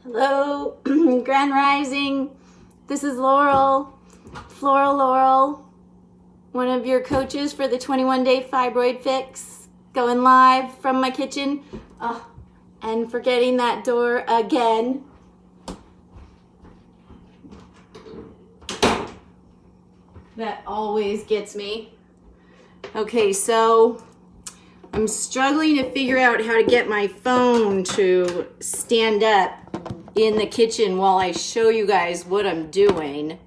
Hello, Grand Rising. This is Laurel, Floral Laurel, one of your coaches for the 21-day Fibroid Fix, going live from my kitchen. Oh, and forgetting that door again. That always gets me. Okay, so I'm struggling to figure out how to get my phone to stand up in the kitchen while I show you guys what I'm doing.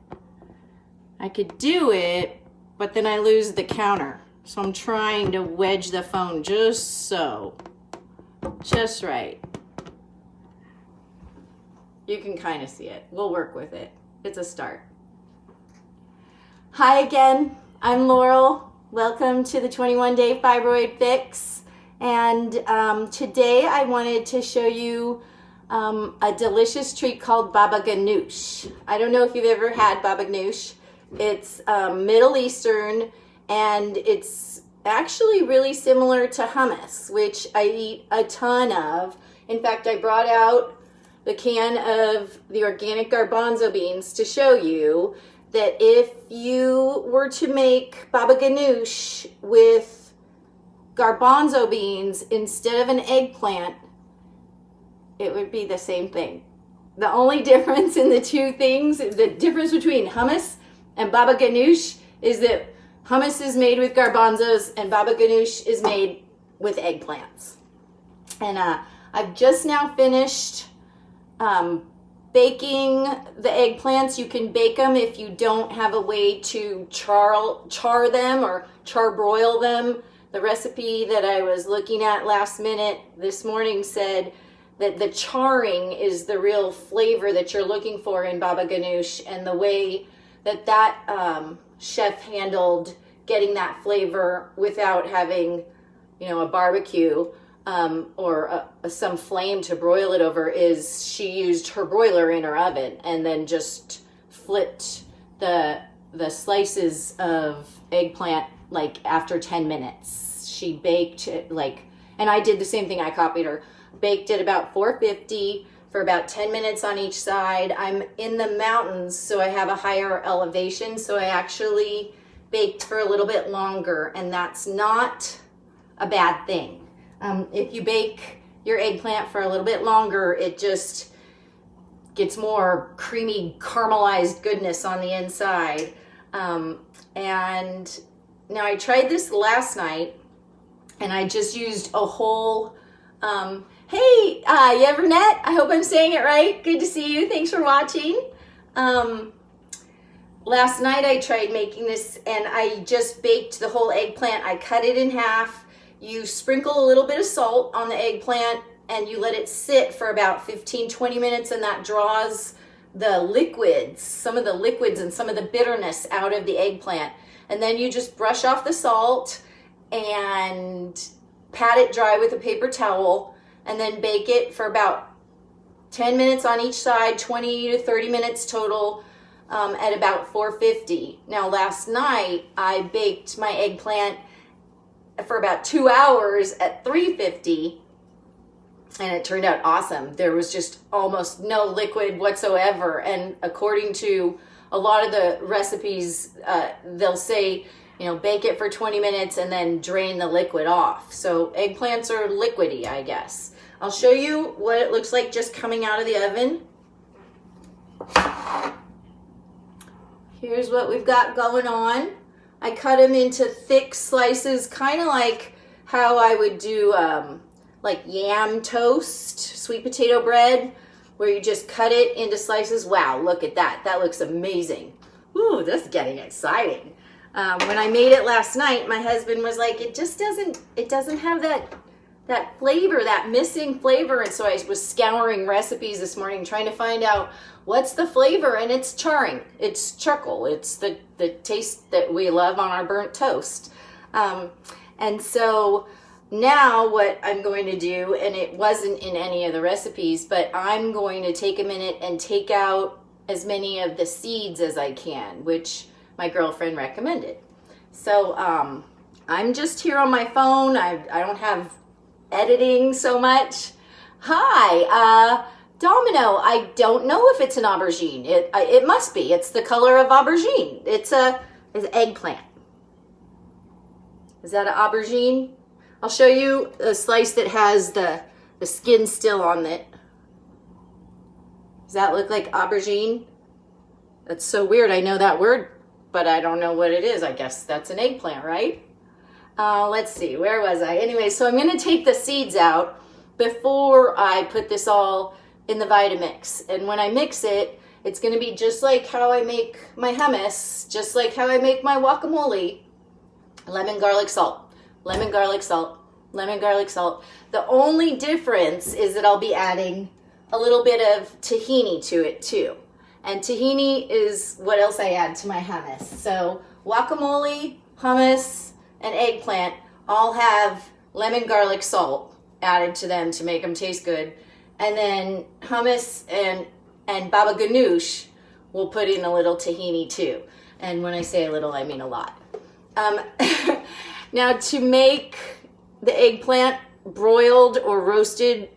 I could do it, but then I lose the counter. So I'm trying to wedge the phone just so. Just right. You can kind of see it. We'll work with it. It's a start. Hi again, I'm Laurel. Welcome to the 21-day Fibroid Fix. And today I wanted to show you a delicious treat called babaganoush. I don't know if you've ever had babaganoush. It's Middle Eastern, and it's actually really similar to hummus, which I eat a ton of. In fact, I brought out the can of the organic garbanzo beans to show you that if you were to make babaganoush with garbanzo beans instead of an eggplant, it would be the same thing. The only difference in the two things, the difference between hummus and babaganoush, is that hummus is made with garbanzos and babaganoush is made with eggplants. And I've just now finished baking the eggplants. You can bake them if you don't have a way to char them or charbroil them. The recipe that I was looking at last minute this morning said that the charring is the real flavor that you're looking for in babaganoush, and the way that chef handled getting that flavor without having, a barbecue or some flame to broil it over is she used her broiler in her oven and then just flipped the slices of eggplant like after 10 minutes. She baked it and I did the same thing. I copied her. Baked at about 450 for about 10 minutes on each side. I'm in the mountains, so I have a higher elevation, so I actually baked for a little bit longer, and that's not a bad thing. If you bake your eggplant for a little bit longer, it just gets more creamy, caramelized goodness on the inside. And now I tried this last night, and I just used a whole hey, Yevernette, I hope I'm saying it right. Good to see you. Thanks for watching. Last night I tried making this, and I just baked the whole eggplant. I cut it in half. You sprinkle a little bit of salt on the eggplant, and you let it sit for about 15-20 minutes, and that draws the liquids, some of the liquids and some of the bitterness out of the eggplant. And then you just brush off the salt and pat it dry with a paper towel, and then bake it for about 10 minutes on each side, 20 to 30 minutes total, at about 450. Now last night I baked my eggplant for about 2 hours at 350, and it turned out awesome. There was just almost no liquid whatsoever, and according to a lot of the recipes, they'll say, bake it for 20 minutes and then drain the liquid off. So eggplants are liquidy, I guess. I'll show you what it looks like just coming out of the oven. Here's what we've got going on. I cut them into thick slices, kind of like how I would do like yam toast, sweet potato bread, where you just cut it into slices. Wow, look at that. That looks amazing. Ooh, this is getting exciting. When I made it last night, my husband was like, it doesn't have that flavor, that missing flavor. And so I was scouring recipes this morning trying to find out what's the flavor, and it's charring. It's charcoal. It's the taste that we love on our burnt toast. And so now what I'm going to do, and it wasn't in any of the recipes, but I'm going to take a minute and take out as many of the seeds as I can, which my girlfriend recommended. So I'm just here on my phone. I don't have editing so much. Hi, Domino. I don't know if it's an aubergine. It must be. It's the color of aubergine. It's eggplant. Is that an aubergine? I'll show you a slice that has the skin still on it. Does that look like aubergine? That's so weird. I know that word, but I don't know what it is. I guess that's an eggplant, right? Let's see, where was I? Anyway, so I'm gonna take the seeds out before I put this all in the Vitamix. And when I mix it, it's gonna be just like how I make my hummus, just like how I make my guacamole. Lemon, garlic, salt, lemon, garlic, salt, lemon, garlic, salt. The only difference is that I'll be adding a little bit of tahini to it too. And tahini is what else I add to my hummus. So guacamole, hummus, and eggplant all have lemon, garlic, salt added to them to make them taste good. And then hummus and babaganoush will put in a little tahini too. And when I say a little, I mean a lot. Now to make the eggplant broiled or roasted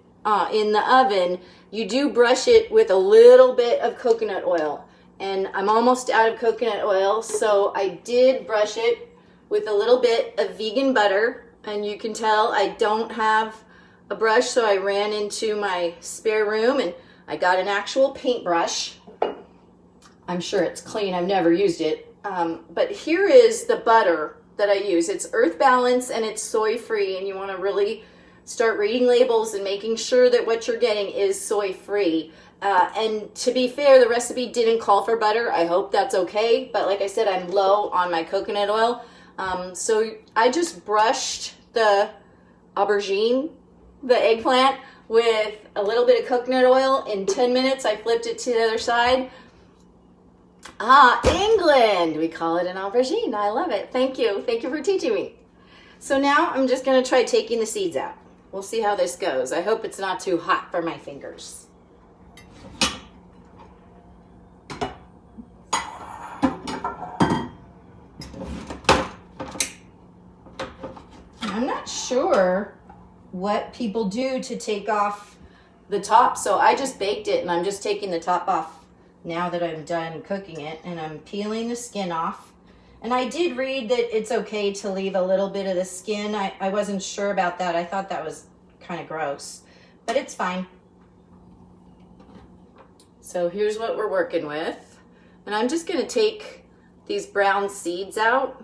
in the oven, you do brush it with a little bit of coconut oil. And I'm almost out of coconut oil, so I did brush it with a little bit of vegan butter. And you can tell I don't have a brush, so I ran into my spare room and I got an actual paintbrush. I'm sure it's clean, I've never used it. But here is the butter that I use. It's Earth Balance and it's soy free, and you want to really start reading labels and making sure that what you're getting is soy free. And to be fair, the recipe didn't call for butter. I hope that's okay. But like I said, I'm low on my coconut oil. So I just brushed the aubergine, the eggplant, with a little bit of coconut oil. In 10 minutes, I flipped it to the other side. England! We call it an aubergine. I love it. Thank you. Thank you for teaching me. So now I'm just going to try taking the seeds out. We'll see how this goes. I hope it's not too hot for my fingers. I'm not sure what people do to take off the top, so I just baked it and I'm just taking the top off now that I'm done cooking it, and I'm peeling the skin off. And I did read that it's okay to leave a little bit of the skin. I wasn't sure about that. I thought that was kind of gross, but it's fine. So here's what we're working with. And I'm just gonna take these brown seeds out.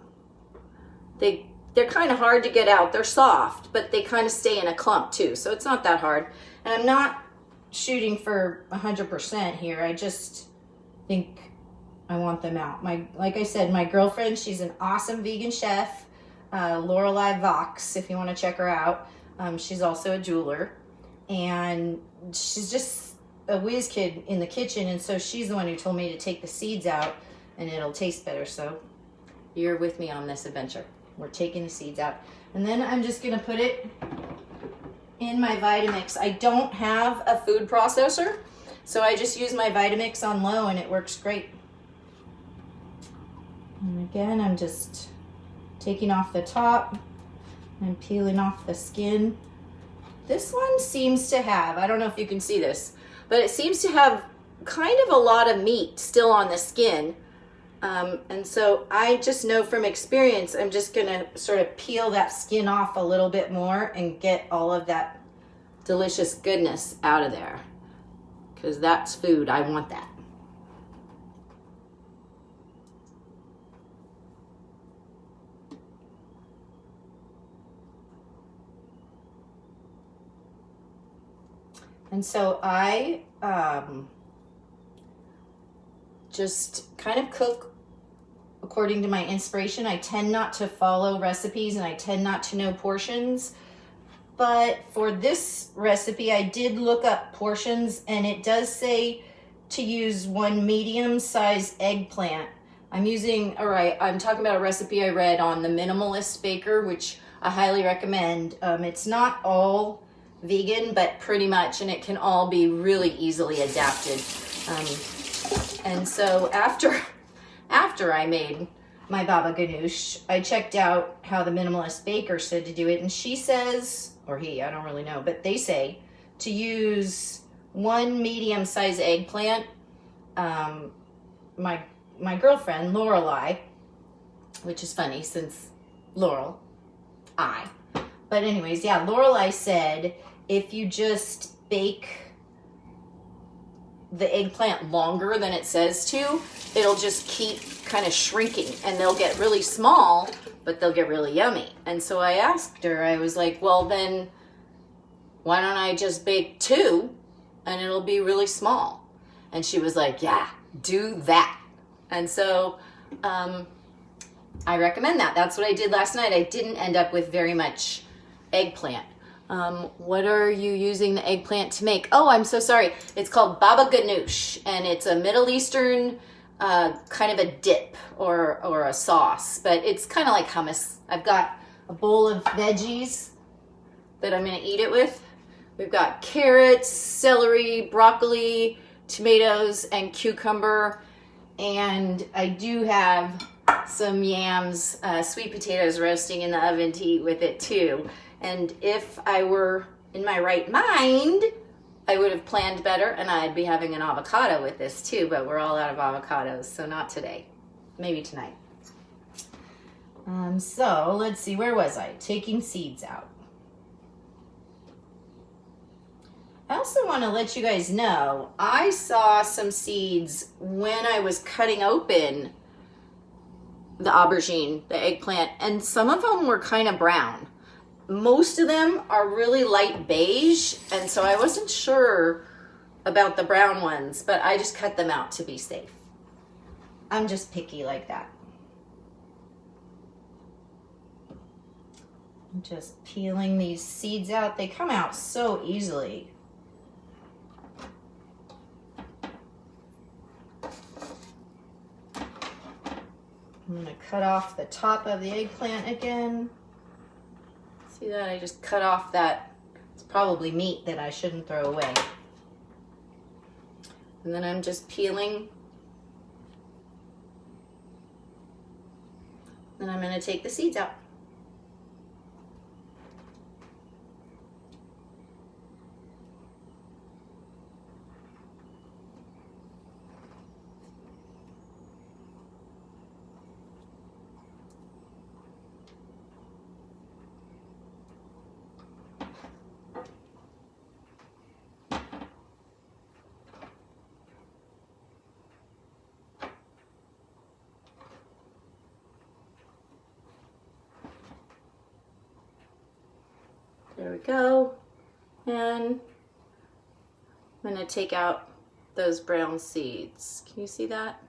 They're kind of hard to get out. They're soft, but they kind of stay in a clump too, so it's not that hard. And I'm not shooting for 100% here. I just think I want them out. Like I said, my girlfriend, she's an awesome vegan chef, Lorelei Vox, if you want to check her out. She's also a jeweler, and she's just a whiz kid in the kitchen, and so she's the one who told me to take the seeds out and it'll taste better. So you're with me on this adventure. We're taking the seeds out, and then I'm just gonna put it in my Vitamix. I don't have a food processor, so I just use my Vitamix on low and it works great. And again, I'm just taking off the top and peeling off the skin. This one seems to have, I don't know if you can see this, but it seems to have kind of a lot of meat still on the skin. And so I just know from experience, I'm just gonna sort of peel that skin off a little bit more and get all of that delicious goodness out of there, because that's food. I want that. And so I just kind of cook according to my inspiration. I tend not to follow recipes and I tend not to know portions. But for this recipe, I did look up portions, and it does say to use 1 medium-sized eggplant. I'm talking about a recipe I read on The Minimalist Baker, which I highly recommend. It's not all vegan, but pretty much, and it can all be really easily adapted. And so after I made my baba ganoush, I checked out how the minimalist baker said to do it, and she says, or he, I don't really know, but they say to use 1 medium-sized eggplant. My girlfriend Lorelei, which is funny since Laurel, but anyways, yeah, Lorelei said if you just bake the eggplant longer than it says to, it'll just keep kind of shrinking, and they'll get really small, but they'll get really yummy. And so I asked her, I was like, well then, why don't I just bake 2 and it'll be really small? And she was like, yeah, do that. And so I recommend that. That's what I did last night. I didn't end up with very much eggplant. What are you using the eggplant to make? Oh, I'm so sorry. It's called baba ganoush, and it's a Middle Eastern kind of a dip or a sauce, but it's kind of like hummus. I've got a bowl of veggies that I'm going to eat it with. We've got carrots, celery, broccoli, tomatoes, and cucumber, and I do have some yams, sweet potatoes roasting in the oven to eat with it too. And if I were in my right mind, I would have planned better, and I'd be having an avocado with this too, but we're all out of avocados, so not today. Maybe tonight. So let's see, where was I? Taking seeds out. I also want to let you guys know, I saw some seeds when I was cutting open the aubergine, the eggplant, and some of them were kind of brown. Most of them are really light beige, and so I wasn't sure about the brown ones, but I just cut them out to be safe. I'm just picky like that. I'm just peeling these seeds out. They come out so easily. I'm gonna cut off the top of the eggplant again. See that? I just cut off that. It's probably meat that I shouldn't throw away. And then I'm just peeling. Then I'm gonna take the seeds out. There we go. And I'm going to take out those brown seeds. Can you see that?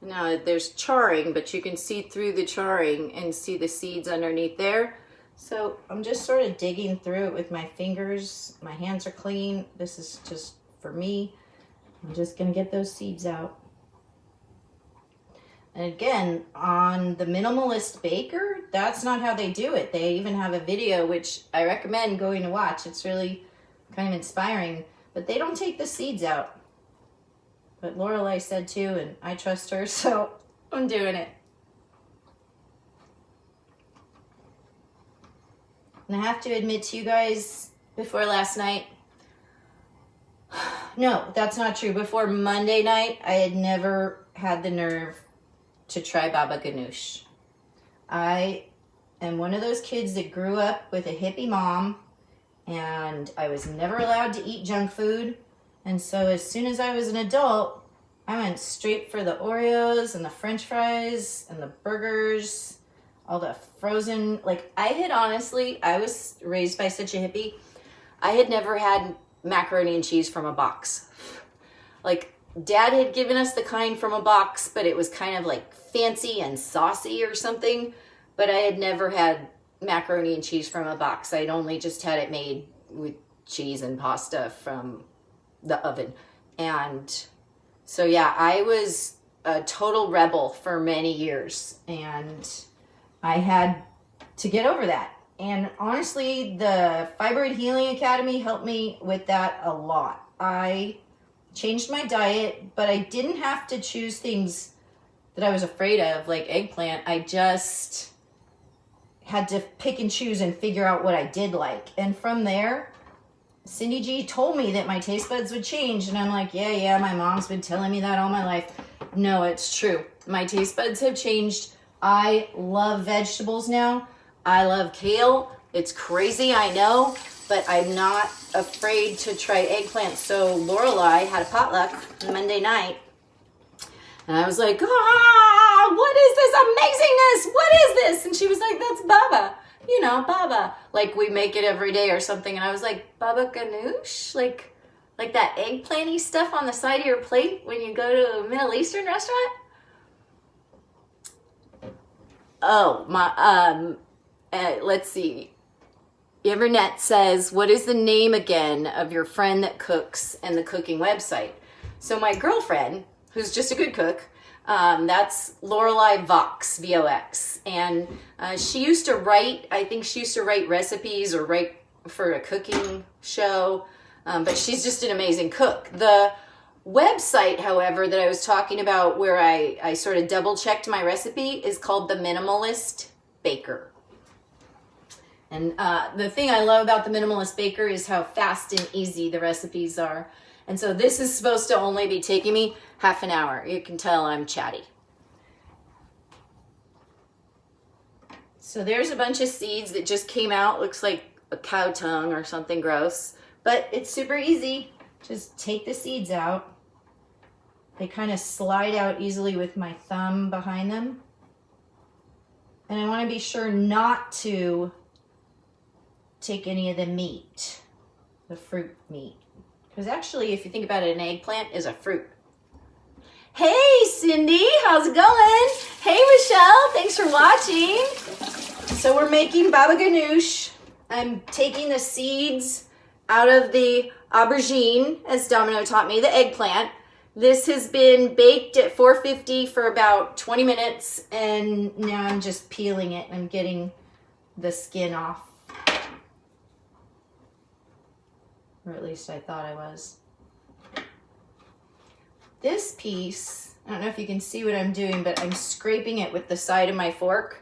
Now there's charring, but you can see through the charring and see the seeds underneath there. So I'm just sort of digging through it with my fingers. My hands are clean. This is just for me. I'm just gonna get those seeds out. And again, on the Minimalist Baker, that's not how they do it. They even have a video, which I recommend going to watch. It's really kind of inspiring, but they don't take the seeds out. But Lorelei said to, and I trust her, so I'm doing it. And I have to admit to you guys, before last night, no, that's not true. Before Monday night, I had never had the nerve to try baba ganoush. I am one of those kids that grew up with a hippie mom, and I was never allowed to eat junk food. And so as soon as I was an adult, I went straight for the Oreos and the French fries and the burgers, all the frozen, like I was raised by such a hippie. I had never had macaroni and cheese from a box. Like Dad had given us the kind from a box, but it was kind of like fancy and saucy or something. But I had never had macaroni and cheese from a box. I'd only just had it made with cheese and pasta from the oven. And so yeah, I was a total rebel for many years, and I had to get over that. And honestly, the Fibroid Healing Academy helped me with that a lot. I changed my diet, but I didn't have to choose things that I was afraid of, like eggplant. I just had to pick and choose and figure out what I did like. And from there, Cindy G told me that my taste buds would change. And I'm like, yeah, my mom's been telling me that all my life. No, it's true. My taste buds have changed. I love vegetables now. I love kale. It's crazy, I know, but I'm not afraid to try eggplant. So Lorelai had a potluck Monday night, and I was like, what is this amazingness? What is this? And she was like, that's baba. You know, baba. Like we make it every day or something. And I was like, babaganoush? Like that eggplanty stuff on the side of your plate when you go to a Middle Eastern restaurant? Oh, let's see. Evernet says, what is the name again of your friend that cooks and the cooking website? So my girlfriend, who's just a good cook, that's Lorelai Vox, V-O-X. And she used to write, I think she used to write recipes or write for a cooking show. But she's just an amazing cook. The website, however, that I was talking about where I sort of double checked my recipe is called The Minimalist Baker. And the thing I love about The Minimalist Baker is how fast and easy the recipes are. And so this is supposed to only be taking me half an hour. You can tell I'm chatty. So there's a bunch of seeds that just came out. Looks like a cow tongue or something gross. But it's super easy. Just take the seeds out. They kind of slide out easily with my thumb behind them. And I want to be sure not to take any of the meat, the fruit meat. Because actually, if you think about it, an eggplant is a fruit. Hey, Cindy, how's it going? Hey, Michelle, thanks for watching. So we're making baba ganoush. I'm taking the seeds out of the aubergine, as Domino taught me, the eggplant. This has been baked at 450 for about 20 minutes, and now I'm just peeling it and getting the skin off. Or at least I thought I was. This piece, I don't know if you can see what I'm doing, but I'm scraping it with the side of my fork,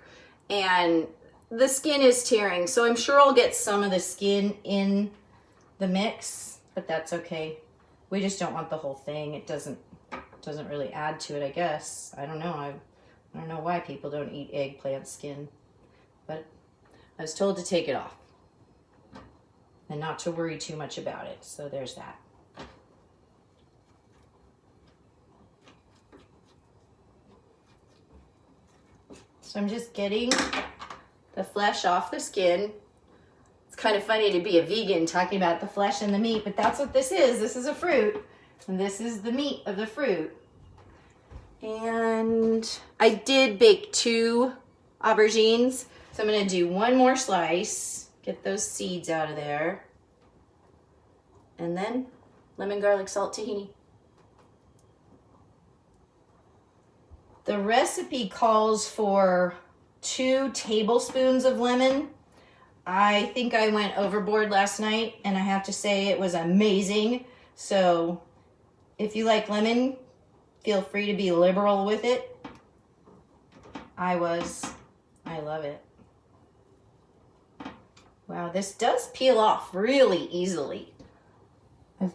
and the skin is tearing, so I'm sure I'll get some of the skin in the mix, but that's okay. We just don't want the whole thing. It doesn't really add to it, I guess. I don't know. I don't know why people don't eat eggplant skin, but I was told to take it off and not to worry too much about it. So there's that. So I'm just getting the flesh off the skin. It's kind of funny to be a vegan talking about the flesh and the meat, but that's what this is. This is a fruit, and this is the meat of the fruit. And I did bake 2 aubergines, so I'm going to do one more slice, get those seeds out of there, and then lemon, garlic, salt, tahini. The recipe calls for 2 tablespoons of lemon. I think I went overboard last night, and I have to say it was amazing. So if you like lemon, feel free to be liberal with it. I love it. Wow, this does peel off really easily. I've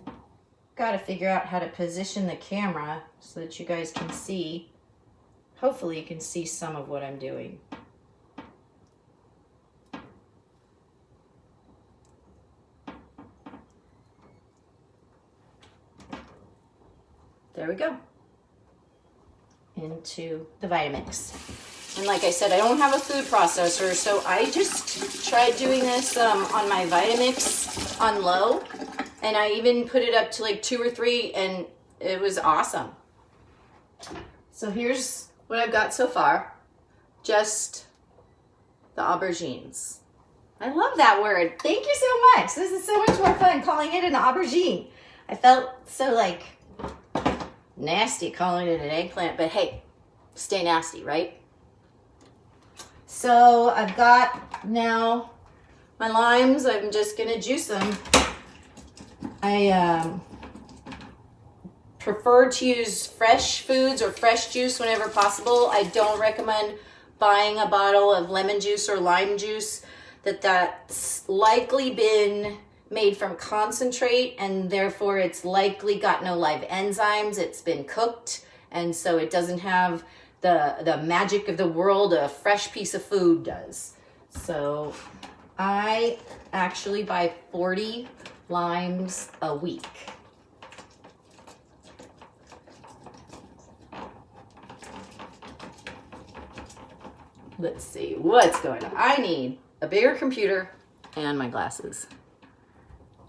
got to figure out how to position the camera so that you guys can see. Hopefully you can see some of what I'm doing. There we go. Into the Vitamix. And like I said, I don't have a food processor, so I just tried doing this on my Vitamix on low. And I even put it up to like 2 or 3, and it was awesome. So here's what I've got so far. Just the aubergines. I love that word. Thank you so much. This is so much more fun calling it an aubergine. I felt so like nasty calling it an eggplant, but hey, stay nasty, right? So I've got now my limes. I'm just gonna juice them. I prefer to use fresh foods or fresh juice whenever possible. I don't recommend buying a bottle of lemon juice or lime juice that's likely been made from concentrate, and therefore it's likely got no live enzymes. It's been cooked, and so it doesn't have the magic of the world a fresh piece of food does. So I actually buy 40 limes a week. Let's see what's going on. I need a bigger computer and my glasses.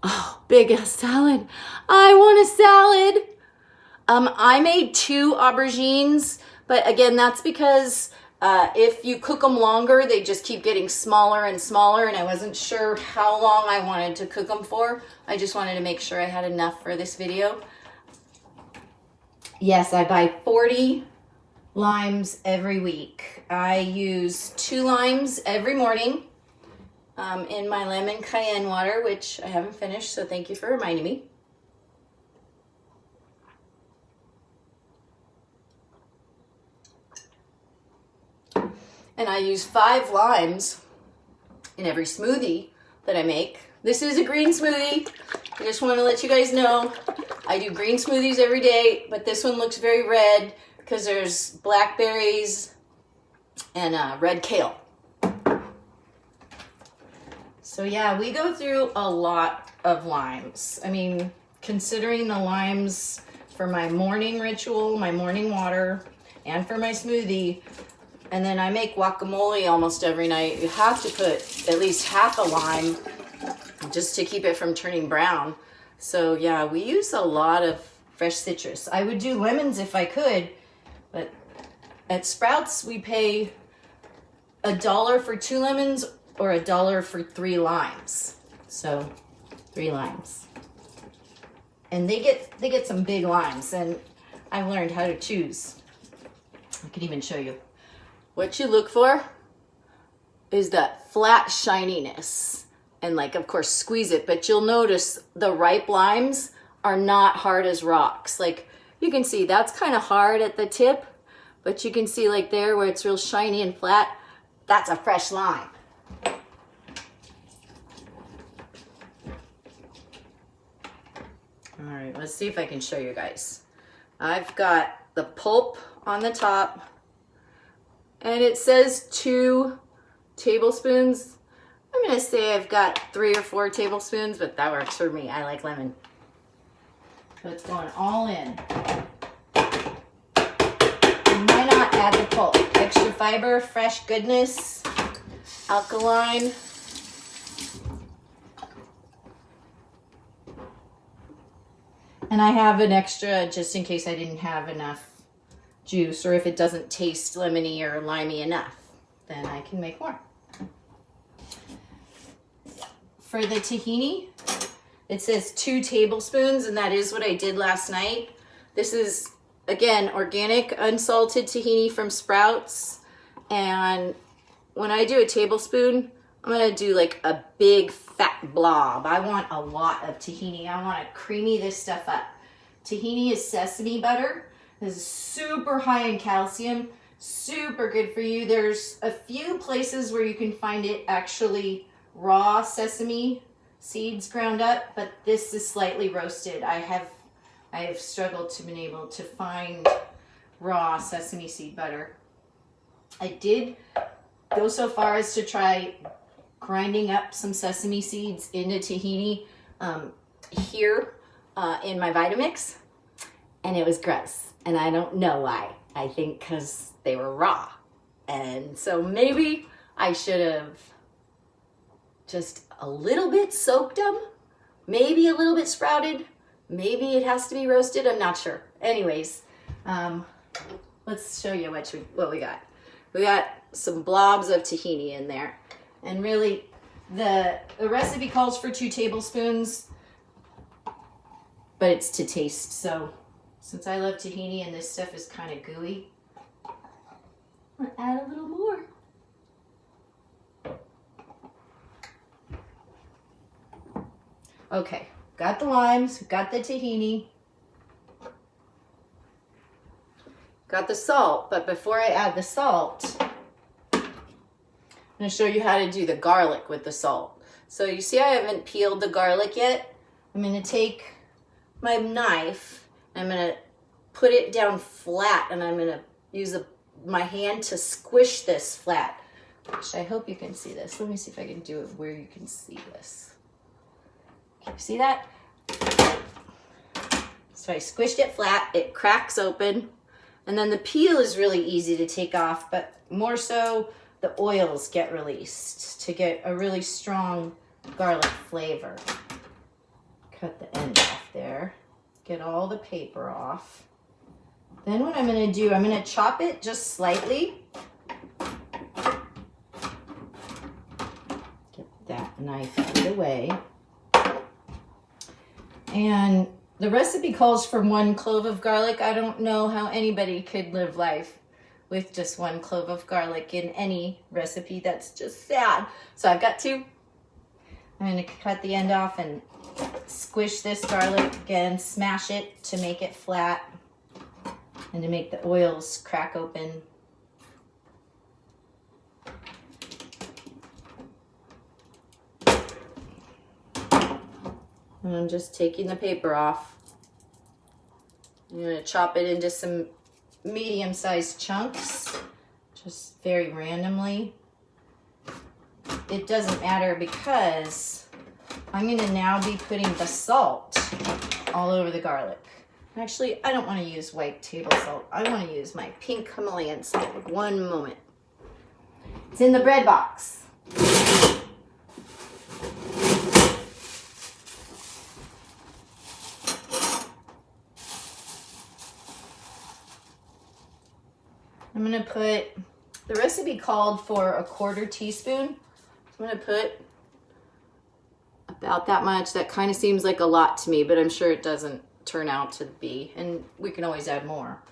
Oh, big salad. I want a salad. I made 2 aubergines, but again, that's because if you cook them longer, they just keep getting smaller and smaller, and I wasn't sure how long I wanted to cook them for. I just wanted to make sure I had enough for this video. Yes, I buy 40 limes every week. I use 2 limes every morning in my lemon cayenne water, which I haven't finished, so thank you for reminding me. And I use 5 limes in every smoothie that I make. This is a green smoothie. I just want to let you guys know I do green smoothies every day, but this one looks very red because there's blackberries and red kale. So yeah, we go through a lot of limes. I mean, considering the limes for my morning ritual, my morning water, and for my smoothie, and then I make guacamole almost every night, you have to put at least half a lime just to keep it from turning brown. So yeah, we use a lot of fresh citrus. I would do lemons if I could, but at Sprouts we pay $1 for 2 lemons or $1 for 3 limes. So 3 limes. And they get some big limes, and I've learned how to choose. I can even show you. What you look for is that flat shininess, and like, of course, squeeze it, but you'll notice the ripe limes are not hard as rocks. Like, you can see that's kind of hard at the tip, but you can see like there where it's real shiny and flat, that's a fresh lime. All right, let's see if I can show you guys. I've got the pulp on the top, and it says 2 tablespoons. I'm gonna say I've got 3 or 4 tablespoons, but that works for me. I like lemon. So it's going all in. And why not add the pulp? Extra fiber, fresh goodness, alkaline. And I have an extra just in case I didn't have enough juice, or if it doesn't taste lemony or limey enough, then I can make more. For the tahini, it says 2 tablespoons, and that is what I did last night. This is, again, organic, unsalted tahini from Sprouts. And when I do a tablespoon, I'm gonna do like a big fat blob. I want a lot of tahini. I want to creamy this stuff up. Tahini is sesame butter. This is super high in calcium, super good for you. There's a few places where you can find it actually raw sesame seeds ground up, but this is slightly roasted. I have struggled to be able to find raw sesame seed butter. I did go so far as to try grinding up some sesame seeds into tahini here in my Vitamix, and it was gross. And I don't know why. I think because they were raw. And so maybe I should have just a little bit soaked them, maybe a little bit sprouted, maybe it has to be roasted, I'm not sure. Anyways, let's show you what we got. We got some blobs of tahini in there. And really, the recipe calls for 2 tablespoons, but it's to taste. So since I love tahini and this stuff is kind of gooey, I'm gonna add a little more. Okay, got the limes, got the tahini, got the salt, but before I add the salt, I'm going to show you how to do the garlic with the salt. So you see I haven't peeled the garlic yet. I'm going to take my knife, I'm going to put it down flat, and I'm going to use my hand to squish this flat. Which I hope you can see this. Let me see if I can do it where you can see this. Okay, see that? So I squished it flat, it cracks open, and then the peel is really easy to take off, but more so the oils get released to get a really strong garlic flavor. Cut the end off there, get all the paper off. Then what I'm going to do, I'm going to chop it just slightly. Get that knife out of the way. And the recipe calls for 1 clove of garlic. I don't know how anybody could live life with just 1 clove of garlic in any recipe. That's just sad. So I've got 2. I'm going to cut the end off and squish this garlic again, smash it to make it flat and to make the oils crack open. And I'm just taking the paper off. I'm going to chop it into some medium-sized chunks, just very randomly. It doesn't matter because I'm going to now be putting the salt all over the garlic. Actually, I don't want to use white table salt. I want to use my pink Himalayan salt. One moment. It's in the bread box. I'm going to put, the recipe called for a 1/4 teaspoon. I'm going to put about that much. That kind of seems like a lot to me, but I'm sure it doesn't turn out to be. And we can always add more.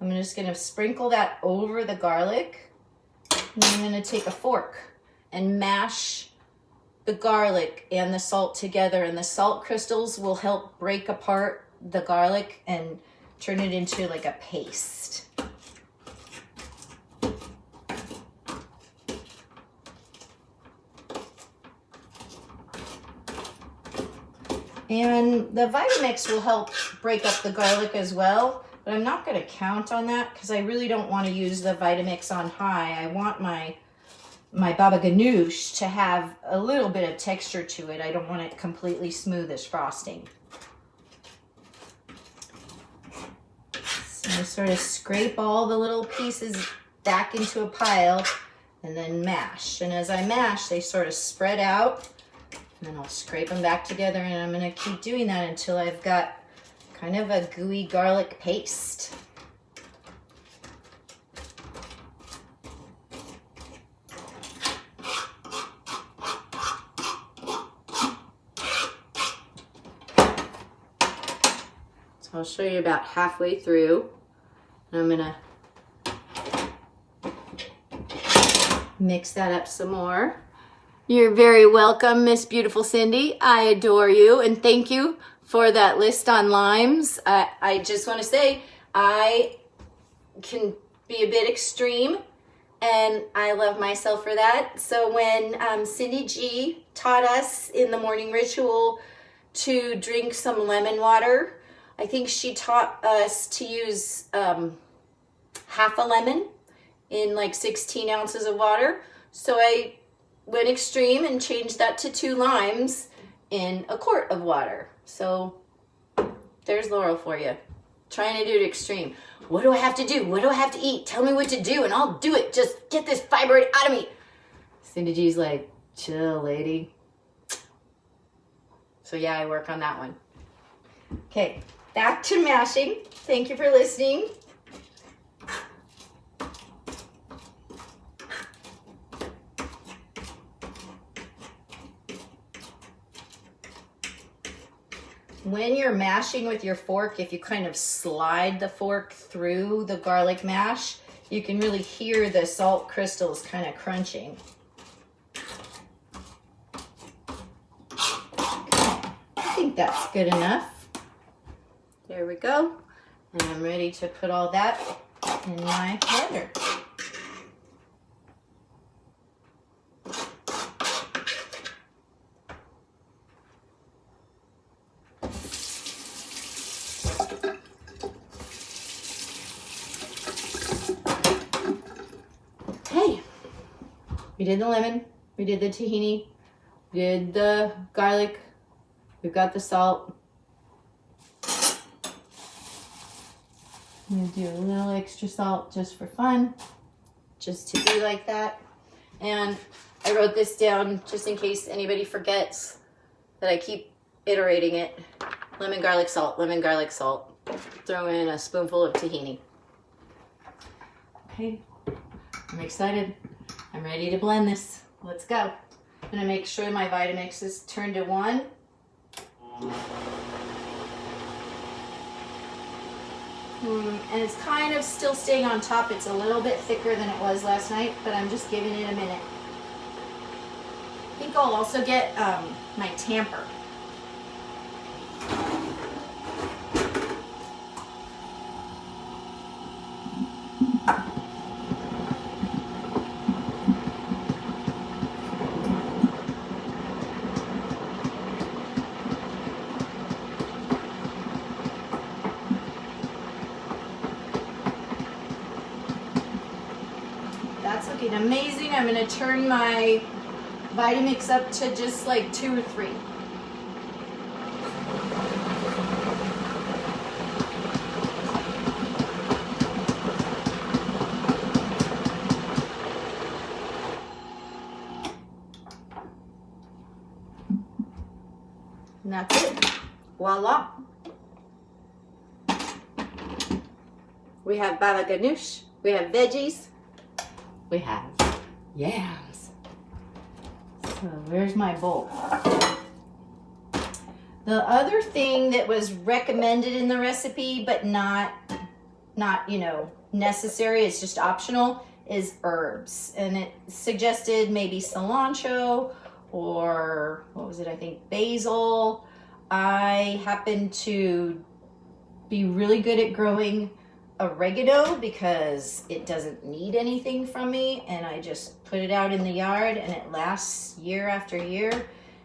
I'm just going to sprinkle that over the garlic. And I'm going to take a fork and mash the garlic and the salt together. And the salt crystals will help break apart the garlic and turn it into like a paste. And the Vitamix will help break up the garlic as well, but I'm not going to count on that because I really don't want to use the Vitamix on high. I want my babaganoush to have a little bit of texture to it. I don't want it completely smooth as frosting. So I sort of scrape all the little pieces back into a pile and then mash. And as I mash, they sort of spread out. And then I'll scrape them back together, and I'm going to keep doing that until I've got kind of a gooey garlic paste. So I'll show you about halfway through, and I'm going to mix that up some more. You're very welcome, Miss Beautiful Cindy. I adore you, and thank you for that list on limes. I just want to say I can be a bit extreme, and I love myself for that. So when Cindy G taught us in the morning ritual to drink some lemon water, I think she taught us to use half a lemon in like 16 ounces of water. So I went extreme and changed that to 2 limes in a quart of water. So there's Laurel for you. Trying to do it extreme. What do I have to do? What do I have to eat? Tell me what to do and I'll do it. Just get this fibroid out of me. Cindy G's like, chill, lady. So yeah, I work on that one. Okay, back to mashing. Thank you for listening. when you're mashing with your fork, if you kind of slide the fork through the garlic mash, you can really hear the salt crystals kind of crunching. I think that's good enough. There we go. And I'm ready to put all that in my blender. Okay, we did the lemon, we did the tahini, we did the garlic, we've got the salt. I'm gonna do a little extra salt just for fun, just to be like that. And I wrote this down just in case anybody forgets that I keep iterating it. Lemon, garlic, salt, lemon, garlic, salt. Throw in a spoonful of tahini. Okay, I'm excited. I'm ready to blend this. Let's go. I'm gonna make sure my Vitamix is turned to 1. And it's kind of still staying on top. It's a little bit thicker than it was last night, but I'm just giving it a minute. I think I'll also get my tamper. That's looking amazing. I'm going to turn my Vitamix up to just like 2 or 3. And that's it. Voila. We have babaganoush. We have veggies. We have yams. So where's my bowl? The other thing that was recommended in the recipe, but not you know, necessary, it's just optional, is herbs. And it suggested maybe cilantro or what was it? I think basil. I happen to be really good at growing oregano because it doesn't need anything from me, and I just put it out in the yard and it lasts year after year.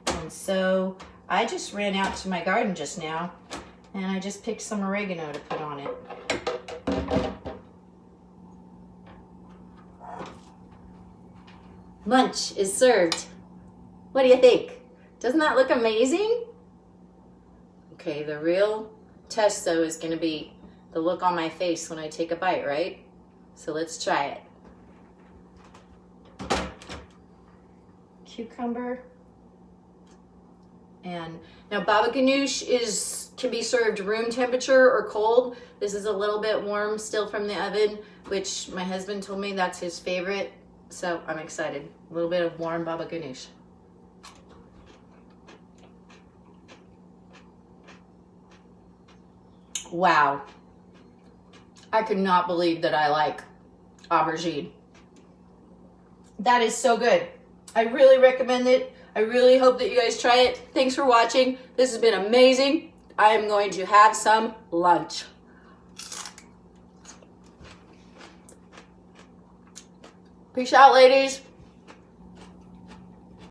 And so I just ran out to my garden just now and I just picked some oregano to put on it. Lunch is served. What do you think? Doesn't that look amazing? Okay, the real test though is going to be the look on my face when I take a bite, right? So let's try it. Cucumber. And now baba ganoush can be served room temperature or cold. This is a little bit warm still from the oven, which my husband told me that's his favorite. So I'm excited. A little bit of warm baba ganoush. Wow. I could not believe that I like aubergine. That is so good. I really recommend it. I really hope that you guys try it. Thanks for watching. This has been amazing. I am going to have some lunch. Peace out, ladies.